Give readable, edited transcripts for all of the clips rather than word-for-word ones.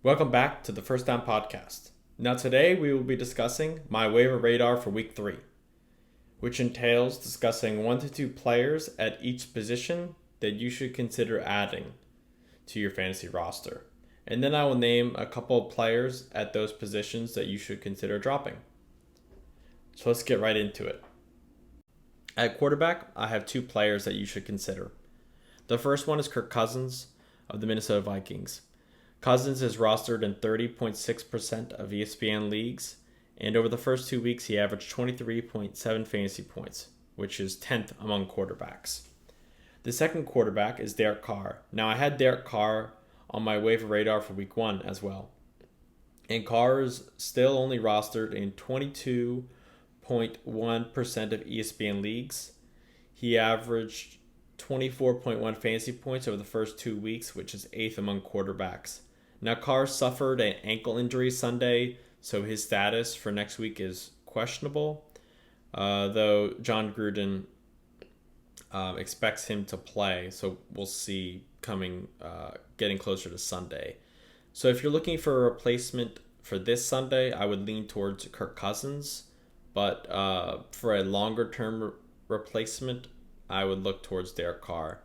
Welcome back to the First Down Podcast. Now, today we will be discussing my waiver radar for Week 3, which entails discussing 1 to 2 players at each position that you should consider adding to your fantasy roster. And then I will name a couple of players at those positions that you should consider dropping. So let's get right into it. At quarterback, I have 2 players that you should consider. The first one is Kirk Cousins of the Minnesota Vikings. Cousins is rostered in 30.6% of ESPN leagues, and over the first 2 weeks, he averaged 23.7 fantasy points, which is 10th among quarterbacks. The second quarterback is Derek Carr. Now, I had Derek Carr on my waiver radar for week 1 as well. And Carr is still only rostered in 22.1% of ESPN leagues. He averaged 24.1 fantasy points over the first 2 weeks, which is 8th among quarterbacks. Now, Carr suffered an ankle injury Sunday, so his status for next week is questionable, though John Gruden expects him to play, so we'll see getting closer to Sunday. So if you're looking for a replacement for this Sunday, I would lean towards Kirk Cousins, but for a longer-term replacement, I would look towards Derek Carr.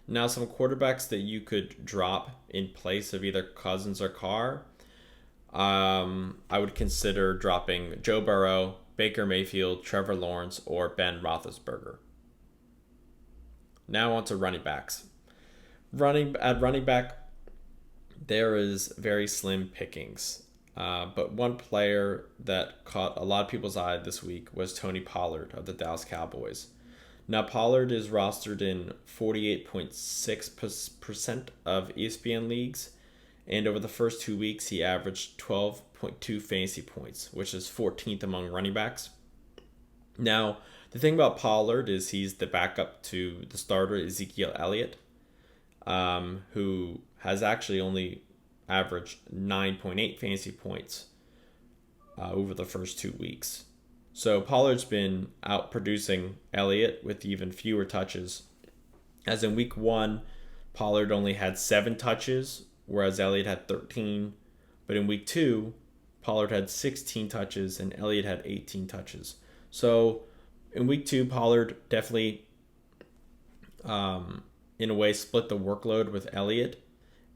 Now, some quarterbacks that you could drop in place of either Cousins or Carr, I would consider dropping Joe Burrow, Baker Mayfield, Trevor Lawrence, or Ben Roethlisberger. Now on to running backs. At running back, there is very slim pickings. But one player that caught a lot of people's eye this week was Tony Pollard of the Dallas Cowboys. Now, Pollard is rostered in 48.6% of ESPN leagues, and over the first 2 weeks, he averaged 12.2 fantasy points, which is 14th among running backs. Now, the thing about Pollard is he's the backup to the starter, Ezekiel Elliott, who has actually only averaged 9.8 fantasy points over the first 2 weeks. So Pollard's been outproducing Elliott with even fewer touches. As in week 1, Pollard only had 7 touches, whereas Elliott had 13. But in week 2, Pollard had 16 touches and Elliott had 18 touches. So in week 2, Pollard definitely, in a way, split the workload with Elliott.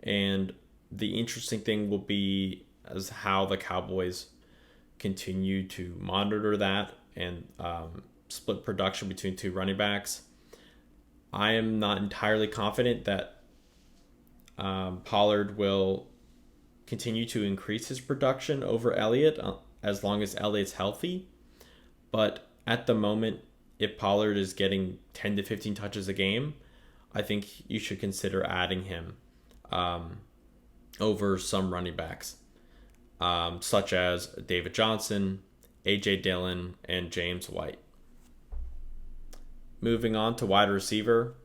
And the interesting thing will be as how the Cowboys continue to monitor that and split production between 2 running backs. I am not entirely confident that Pollard will continue to increase his production over Elliott as long as Elliott's healthy. But at the moment, if Pollard is getting 10 to 15 touches a game, I think you should consider adding him over some running backs. Such as David Johnson, A.J. Dillon, and James White. Moving on to wide receiver.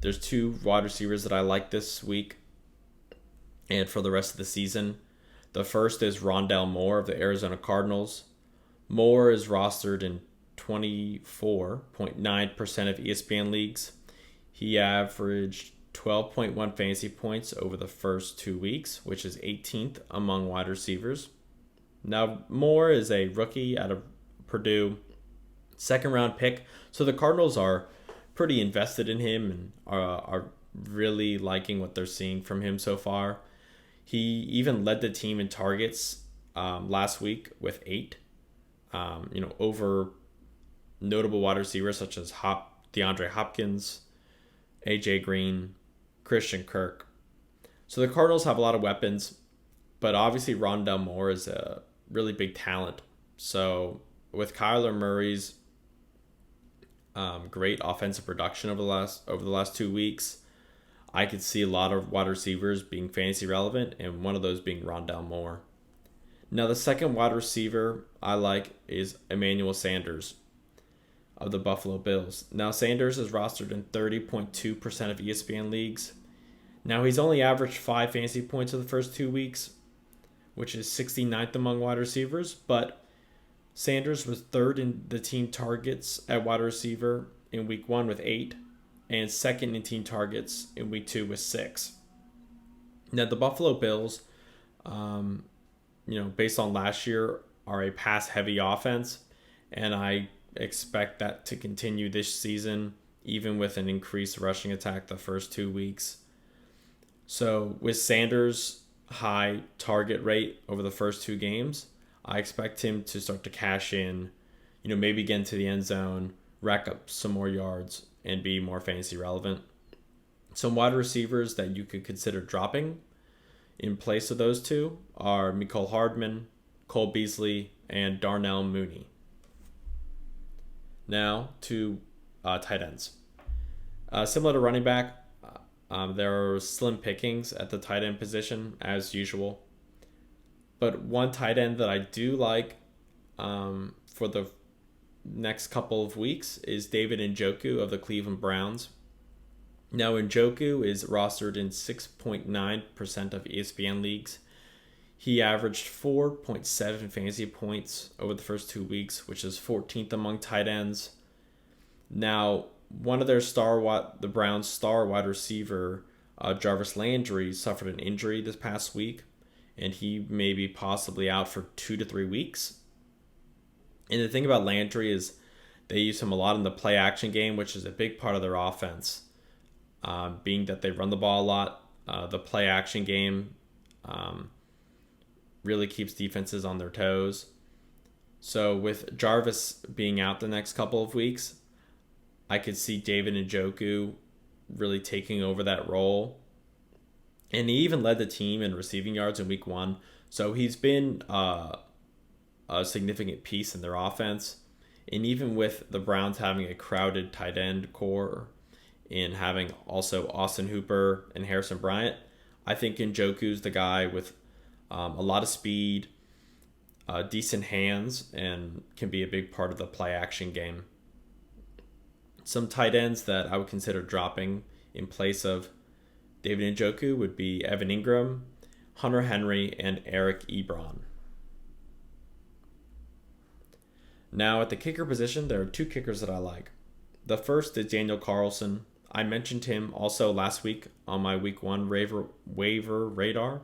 There's 2 wide receivers that I like this week and for the rest of the season. The first is Rondale Moore of the Arizona Cardinals. Moore is rostered in 24.9% of ESPN leagues. He averaged 12.1 fantasy points over the first 2 weeks, which is 18th among wide receivers. Now, Moore is a rookie out of Purdue, 2nd-round pick, so the Cardinals are pretty invested in him and are really liking what they're seeing from him so far. He even led the team in targets last week with 8, over notable wide receivers such as DeAndre Hopkins, A.J. Green, Christian Kirk. So the Cardinals have a lot of weapons, but obviously Rondale Moore is a really big talent. So with Kyler Murray's great offensive production over the last 2 weeks, I could see a lot of wide receivers being fantasy relevant, and one of those being Rondale Moore. Now, the second wide receiver I like is Emmanuel Sanders of the Buffalo Bills. Now, Sanders is rostered in 30.2% of ESPN leagues. Now, he's only averaged 5 fantasy points in the first 2 weeks, which is 69th among wide receivers, but Sanders was 3rd in the team targets at wide receiver in week 1 with 8, and 2nd in team targets in week 2 with 6. Now, the Buffalo Bills based on last year, are a pass-heavy offense, and I expect that to continue this season, even with an increased rushing attack the first 2 weeks. So with Sanders' high target rate over the first 2 games, I expect him to start to cash in, maybe get into the end zone, rack up some more yards, and be more fantasy relevant. Some wide receivers that you could consider dropping in place of those two are Mecole Hardman, Cole Beasley, and Darnell Mooney. Now to tight ends. Similar to running back, there are slim pickings at the tight end position as usual. But one tight end that I do like for the next couple of weeks is David Njoku of the Cleveland Browns. Now, Njoku is rostered in 6.9% of ESPN leagues. He averaged 4.7 fantasy points over the first 2 weeks, which is 14th among tight ends. Now, one of the Browns' star wide receiver, Jarvis Landry, suffered an injury this past week, and he may be possibly out for 2 to 3 weeks. And the thing about Landry is they use him a lot in the play action game, which is a big part of their offense. Being that they run the ball a lot, the play action game really keeps defenses on their toes. So with Jarvis being out the next couple of weeks, I could see David Njoku really taking over that role. And he even led the team in receiving yards in week 1. So he's been a significant piece in their offense. And even with the Browns having a crowded tight end core and having also Austin Hooper and Harrison Bryant, I think Njoku's the guy with a lot of speed, decent hands, and can be a big part of the play action game. Some tight ends that I would consider dropping in place of David Njoku would be Evan Ingram, Hunter Henry, and Eric Ebron. Now at the kicker position, there are 2 kickers that I like. The first is Daniel Carlson. I mentioned him also last week on my week 1 waiver radar.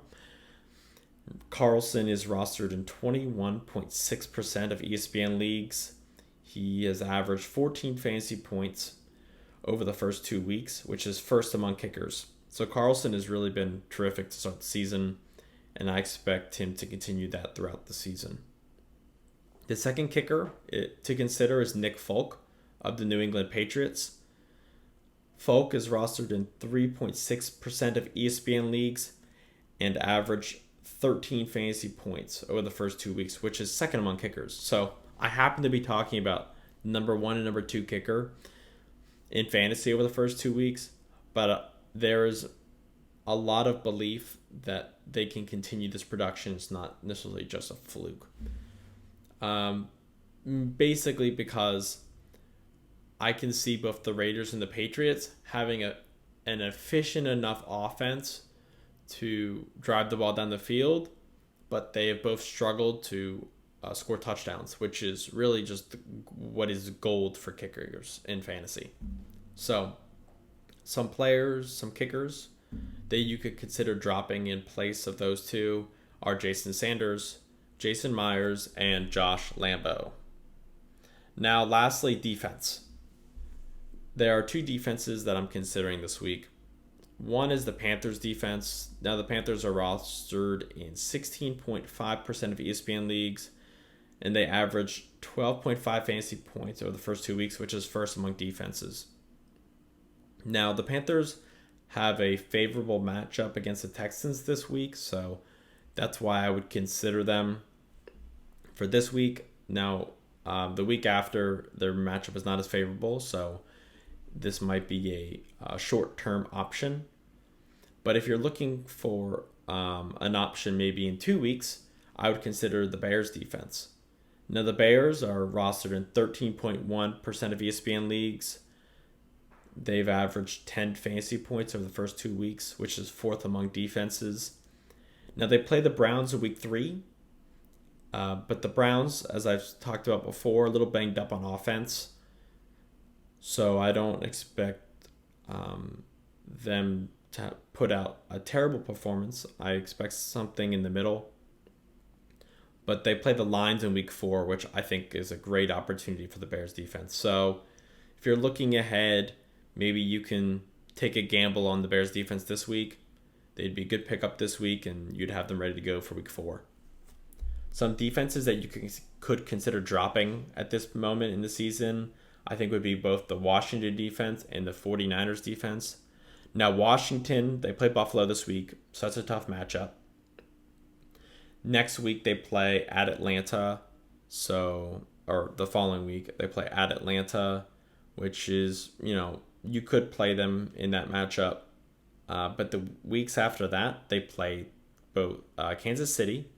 Carlson is rostered in 21.6% of ESPN leagues. He has averaged 14 fantasy points over the first 2 weeks, which is first among kickers. So Carlson has really been terrific to start the season, and I expect him to continue that throughout the season. The second kicker to consider is Nick Folk of the New England Patriots. Folk is rostered in 3.6% of ESPN leagues and averaged 13 fantasy points over the first 2 weeks, which is second among kickers. So I happen to be talking about number 1 and number 2 kicker in fantasy over the first 2 weeks, but there is a lot of belief that they can continue this production. It's not necessarily just a fluke. Basically because I can see both the Raiders and the Patriots having an efficient enough offense to drive the ball down the field, but they have both struggled to score touchdowns, which is really just what is gold for kickers in fantasy. So some kickers that you could consider dropping in place of those two are Jason Sanders, Jason Myers, and Josh Lambo. Now, lastly, defense. There are 2 defenses that I'm considering this week. One is the Panthers defense. Now, the Panthers are rostered in 16.5% of ESPN leagues, and they average 12.5 fantasy points over the first 2 weeks, which is first among defenses. Now, the Panthers have a favorable matchup against the Texans this week, so that's why I would consider them for this week. Now, the week after, their matchup is not as favorable, so this might be a short-term option. But if you're looking for an option maybe in 2 weeks, I would consider the Bears defense. Now, the Bears are rostered in 13.1% of ESPN leagues. They've averaged 10 fantasy points over the first 2 weeks, which is fourth among defenses. Now, they play the Browns in week 3. But the Browns, as I've talked about before, a little banged up on offense. So I don't expect them to put out a terrible performance. I expect something in the middle. But they play the Lions in week 4, which I think is a great opportunity for the Bears defense. So if you're looking ahead, maybe you can take a gamble on the Bears defense this week. They'd be a good pickup this week, and you'd have them ready to go for week 4. Some defenses that you could consider dropping at this moment in the season, I think, would be both the Washington defense and the 49ers defense. Now, Washington, they play Buffalo this week, so that's a tough matchup. Next week, they play at Atlanta. Or the following week, they play at Atlanta, which is, you could play them in that matchup. But the weeks after that, they play both Kansas City,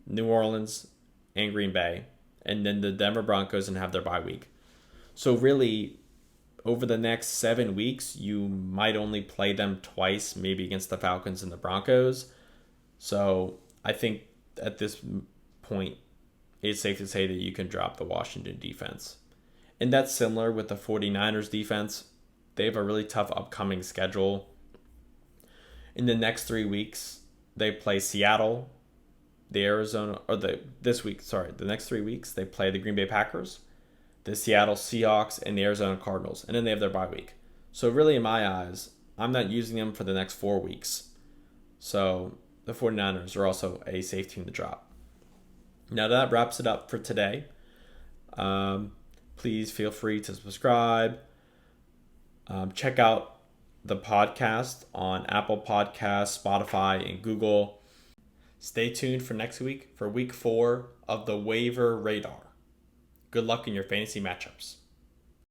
New Orleans, and Green Bay, and then the Denver Broncos, and have their bye week. So really, over the next 7 weeks, you might only play them twice, maybe against the Falcons and the Broncos. So I think at this point, it's safe to say that you can drop the Washington defense. And that's similar with the 49ers defense. They have a really tough upcoming schedule. In the next 3 weeks, they play Seattle, the next 3 weeks, they play the Green Bay Packers, the Seattle Seahawks, and the Arizona Cardinals. And then they have their bye week. So really, in my eyes, I'm not using them for the next 4 weeks. So the 49ers are also a safe team to drop. Now that wraps it up for today. Please feel free to subscribe. Check out the podcast on Apple Podcasts, Spotify, and Google. Stay tuned for next week for week 4 of the Waiver Radar. Good luck in your fantasy matchups.